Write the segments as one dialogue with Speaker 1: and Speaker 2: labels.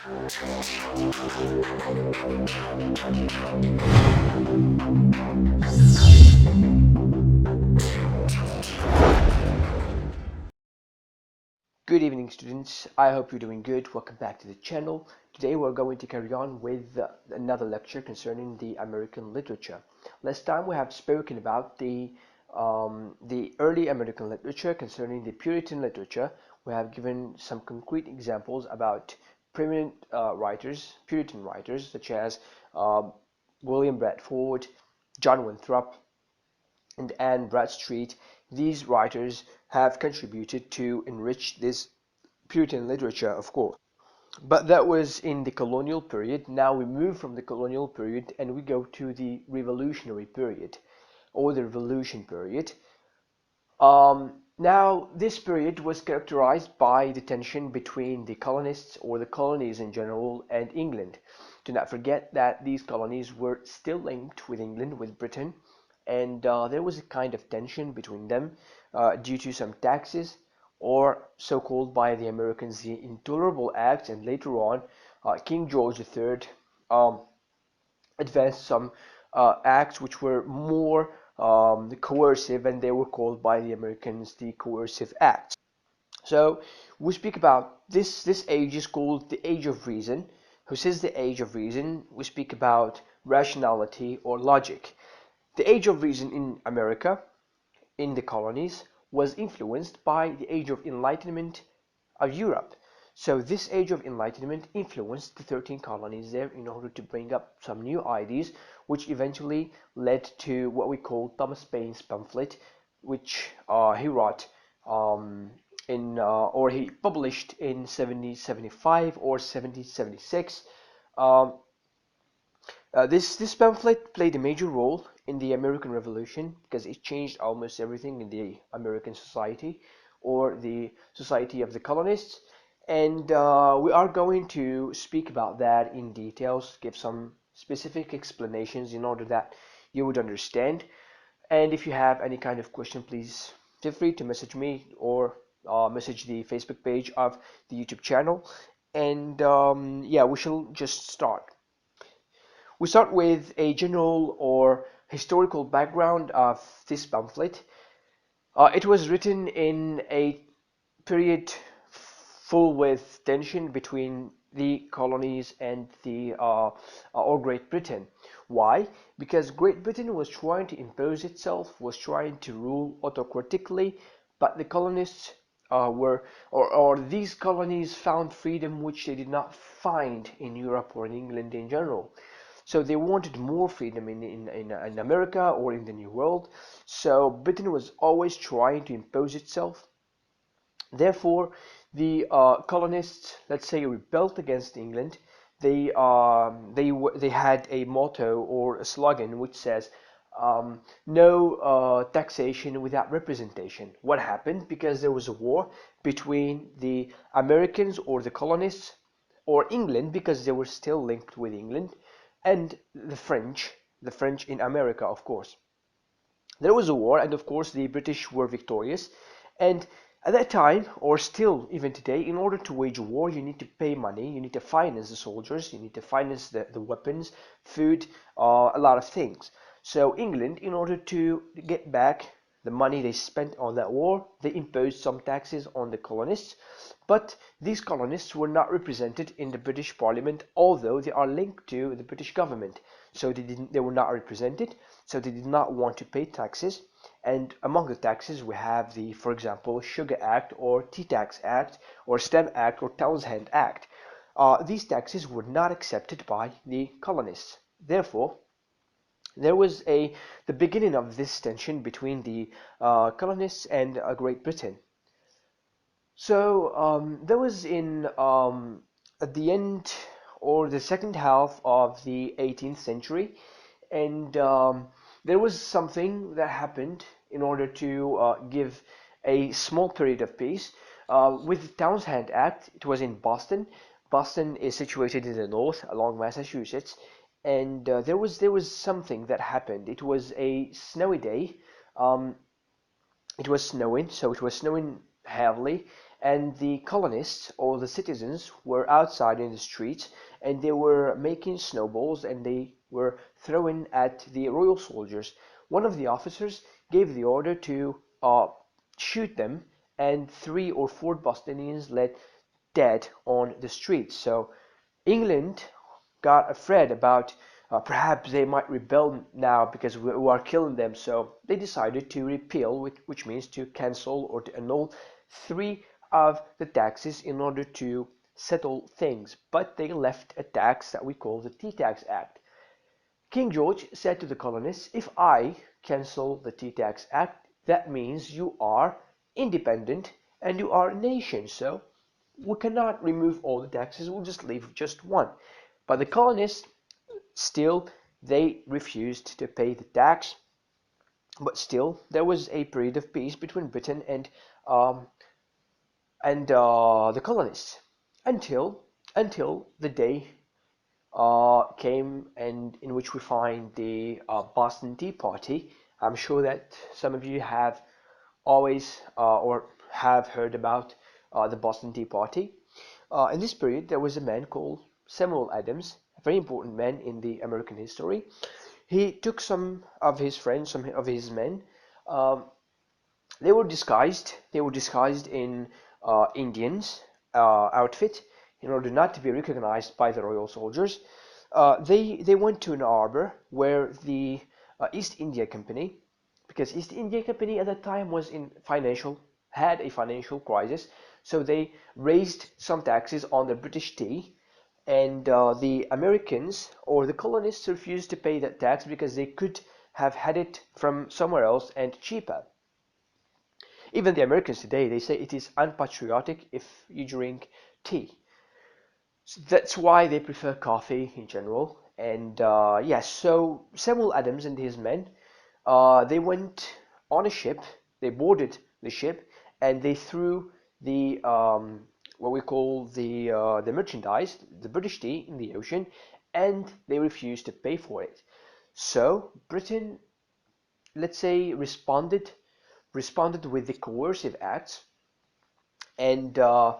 Speaker 1: Good evening, students. I hope you're doing good. Welcome back to the channel. Today we're going to carry on with another lecture concerning the American literature. Last time we have spoken about the early American literature concerning the Puritan literature. We have given some concrete examples about prominent Puritan writers such as William Bradford, John Winthrop, and Anne Bradstreet. These writers have contributed to enrich this Puritan literature, of course. But that was in the colonial period. Now we move from the colonial period and we go to the revolutionary period or the revolution period. Now, this period was characterized by the tension between the colonists or the colonies in general and England. Do not forget that these colonies were still linked with England, with Britain, and there was a kind of tension between them due to some taxes, or so-called by the Americans the Intolerable Acts, and later on King George III advanced some acts which were more coercive, and they were called by the Americans the Coercive Acts. So we speak about this age is called the Age of Reason. Who says the Age of Reason? We speak about rationality or logic. The Age of Reason in America, in the colonies, was influenced by the Age of Enlightenment of Europe. So this Age of Enlightenment influenced the 13 colonies there in order to bring up some new ideas, which eventually led to what we call Thomas Paine's pamphlet, which he wrote or he published in 1775 or 1776. This pamphlet played a major role in the American Revolution because it changed almost everything in the American society or the society of the colonists. And we are going to speak about that in details, give some specific explanations in order that you would understand. And if you have any kind of question, please feel free to message me or message the Facebook page of the YouTube channel. And yeah, we shall just start. We start with a general or historical background of this pamphlet. It was written in a period full with tension between the colonies and the or Great Britain. Why? Because Great Britain was trying to impose itself, was trying to rule autocratically, but the colonists or these colonies found freedom which they did not find in Europe or in England in general. So they wanted more freedom in America or in the New World. So Britain was always trying to impose itself. Therefore, the colonists, let's say, rebelled against England. They had a motto or a slogan which says, no taxation without representation. What happened? Because there was a war between the Americans or the colonists or England, because they were still linked with England, and the French in America, of course. There was a war, and of course the British were victorious. And at that time, or still even today, in order to wage a war, you need to pay money, you need to finance the soldiers, you need to finance the weapons, food, a lot of things. So England, in order to get back the money they spent on that war, they imposed some taxes on the colonists, but these colonists were not represented in the British Parliament, although they are linked to the British government. So they were not represented, so they did not want to pay taxes. And among the taxes we have the, for example, Sugar Act or Tea Tax Act or Stamp Act or Townshend Act. These taxes were not accepted by the colonists. Therefore, there was the beginning of this tension between the colonists and Great Britain. So there was at the end or the second half of the 18th century, and there was something that happened in order to give a small period of peace. With the Townshend Act, it was in Boston. Boston is situated in the north along Massachusetts, and there was something that happened. It was a snowy day. It was snowing, so it was snowing heavily, and the colonists or the citizens were outside in the streets, and they were making snowballs and they were throwing at the royal soldiers. One of the officers gave the order to shoot them, and 3 or 4 Bostonians lay dead on the streets. So England got afraid about perhaps they might rebel now because we are killing them. So they decided to repeal, which means to cancel or to annul 3 of the taxes in order to settle things. But they left a tax that we call the Tea Tax Act. King George said to the colonists, if I cancel the Tea Tax Act, that means you are independent and you are a nation. So we cannot remove all the taxes, we'll just leave just one. But the colonists still, they refused to pay the tax. But still, there was a period of peace between Britain and the colonists until the day came and in which we find the Boston Tea Party. I'm sure that some of you have always or have heard about the Boston Tea Party. In this period, there was a man called Samuel Adams, a very important man in the American history. He took some of his friends, some of his men. Um, they were disguised. They were disguised in Indians outfit in order not to be recognized by the royal soldiers. They went to an harbor where the East India Company, because East India Company at that time was had a financial crisis, so they raised some taxes on the British tea, and the Americans or the colonists refused to pay that tax because they could have had it from somewhere else and cheaper. Even the Americans today, they say it is unpatriotic if you drink tea. So that's why they prefer coffee in general. And yes, so Samuel Adams and his men, they went on a ship, they boarded the ship, and they threw the what we call the merchandise, the British tea, in the ocean, and they refused to pay for it. So Britain, let's say, responded with the coercive acts, and the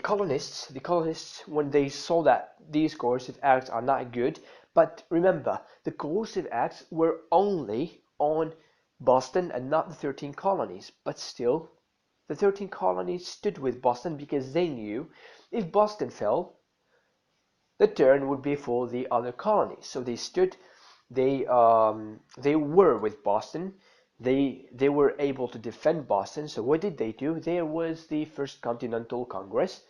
Speaker 1: colonists, when they saw that these coercive acts are not good. But remember, the coercive acts were only on Boston and not the 13 colonies. But still, the 13 colonies stood with Boston because they knew if Boston fell, the turn would be for the other colonies. So they stood, they were with Boston. They were able to defend Boston. So what did they do? There was the first Continental Congress.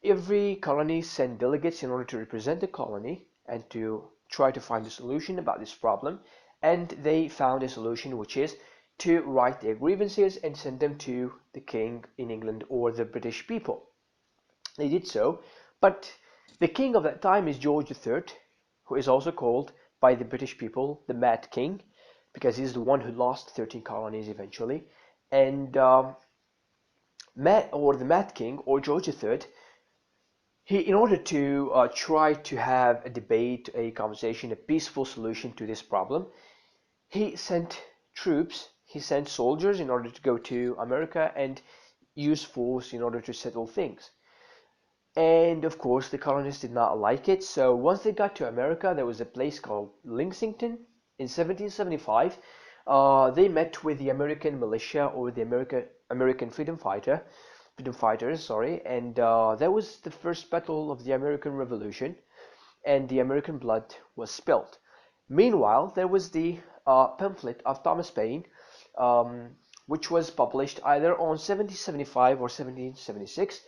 Speaker 1: Every colony sent delegates in order to represent the colony and to try to find a solution about this problem. And they found a solution, which is to write their grievances and send them to the king in England or the British people. They did so, but the king of that time is George III, who is also called by the British people the Mad King, because he's the one who lost 13 colonies eventually. And the Mad King, or George III, in order to try to have a debate, a conversation, a peaceful solution to this problem, he sent troops, he sent soldiers in order to go to America and use force in order to settle things. And of course, the colonists did not like it. So once they got to America, there was a place called Lexington in 1775. They met with the American militia or the American freedom fighters, sorry, and that was the first battle of the American Revolution, and the American blood was spilled. Meanwhile, there was the pamphlet of Thomas Paine, which was published either on 1775 or 1776.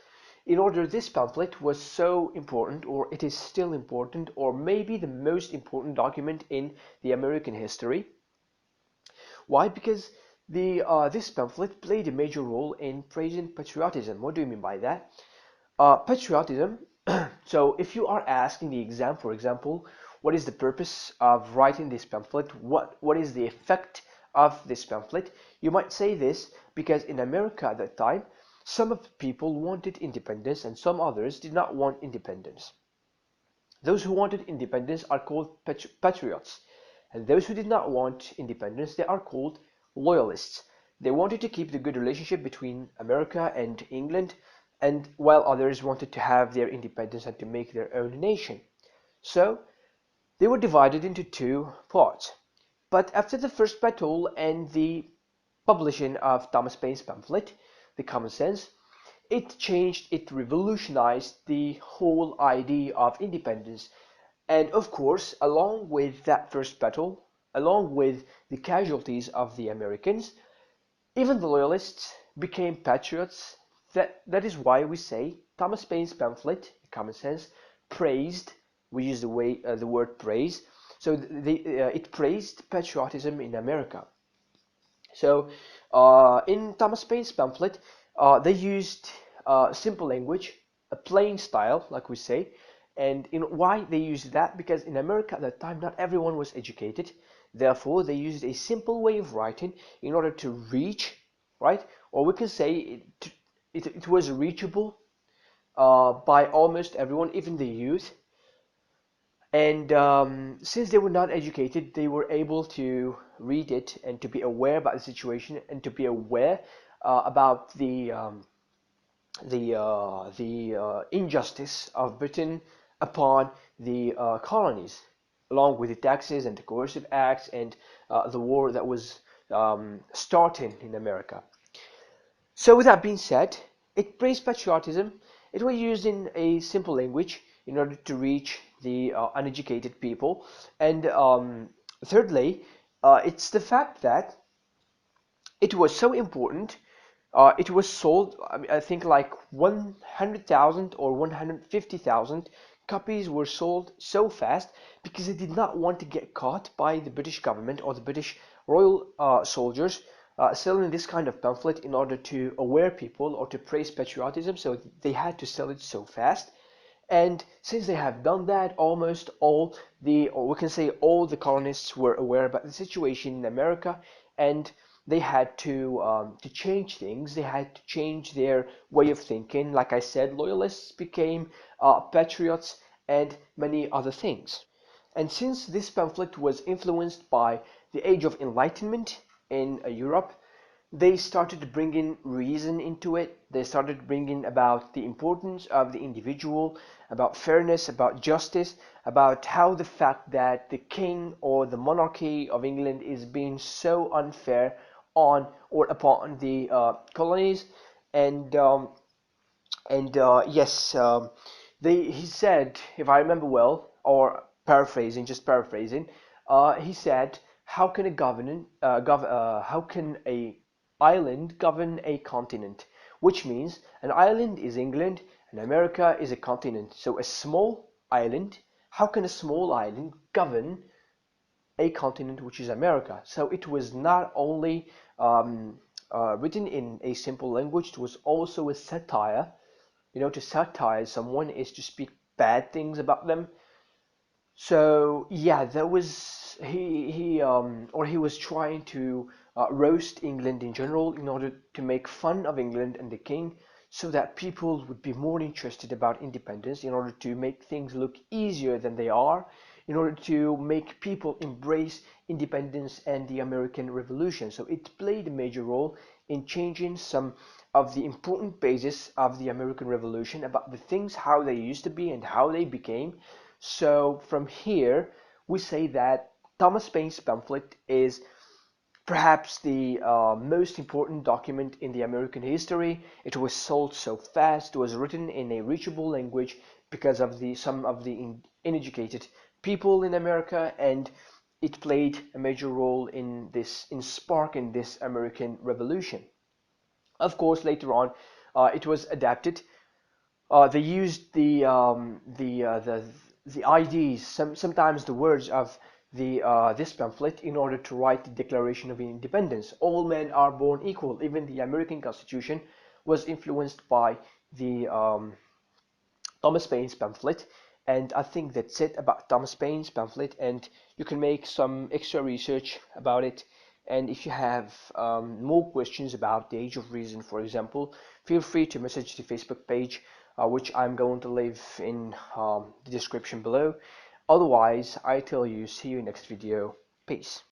Speaker 1: In order, this pamphlet was so important, or it is still important, or maybe the most important document in the American history. Why? Because this pamphlet played a major role in praising patriotism. What do you mean by that? Patriotism. So if you are asking the exam, for example, what is the purpose of writing this pamphlet? What is the effect of this pamphlet? You might say this because in America at that time, some of the people wanted independence and some others did not want independence. Those who wanted independence are called patriots, and those who did not want independence, they are called loyalists. They wanted to keep the good relationship between America and England, and while others wanted to have their independence and to make their own nation. So they were divided into two parts. But after the first battle and the publishing of Thomas Paine's pamphlet, The Common Sense, it changed, it revolutionized the whole idea of independence. And of course, along with that first battle, along with the casualties of the Americans, even the loyalists became patriots. That is why we say Thomas Paine's pamphlet, Common Sense, praised. We use the word praise. So it praised patriotism in America. So in Thomas Paine's pamphlet, they used simple language, a plain style, like we say. And why they used that? Because in America at that time, not everyone was educated. Therefore, they used a simple way of writing in order to reach, right? Or we can say it was reachable by almost everyone, even the youth. And since they were not educated, they were able to read it and to be aware about the situation and to be aware about the injustice of Britain upon the colonies, along with the taxes and the coercive acts and the war that was starting in America. So with that being said, it praised patriotism. It was used in a simple language in order to reach the uneducated people. And thirdly, it's the fact that it was so important. It was sold, I think like 100,000 or 150,000 copies were sold so fast because they did not want to get caught by the British government or the British royal soldiers selling this kind of pamphlet in order to aware people or to praise patriotism. So they had to sell it so fast. And since they have done that, almost all the, or we can say all the colonists were aware about the situation in America, and they had to change things. They had to change their way of thinking. Like I said, loyalists became patriots and many other things. And since this pamphlet was influenced by the Age of Enlightenment in Europe, they started bringing reason into it. They started bringing about the importance of the individual, about fairness, about justice, about how the fact that the king or the monarchy of England is being so unfair on or upon the colonies. And yes, he said, if I remember well, or paraphrasing, just paraphrasing, he said, how can a how can a island govern a continent? Which means an island is England and America is a continent. So a small island, how can a small island govern a continent which is America? So it was not only written in a simple language, it was also a satire. You know, to satire someone is to speak bad things about them. So yeah, that was he was trying to roast England in general in order to make fun of England and the king, so that people would be more interested about independence, in order to make things look easier than they are, in order to make people embrace independence and the American Revolution. So it played a major role in changing some of the important bases of the American Revolution, about the things how they used to be and how they became. So from here, we say that Thomas Paine's pamphlet is perhaps the most important document in the American history. It was sold so fast. It was written in a reachable language because of some of the uneducated people in America, and it played a major role in sparking this American Revolution. Of course, later on, it was adapted. They used the ideas, sometimes the words of the this pamphlet in order to write the Declaration of Independence. All men are born equal. Even the American Constitution was influenced by the Thomas Paine's pamphlet. And I think that's it about Thomas Paine's pamphlet. And you can make some extra research about it. And if you have more questions about the Age of Reason, for example, feel free to message the Facebook page, which I'm going to leave in the description below. Otherwise, I tell you, see you next video. Peace.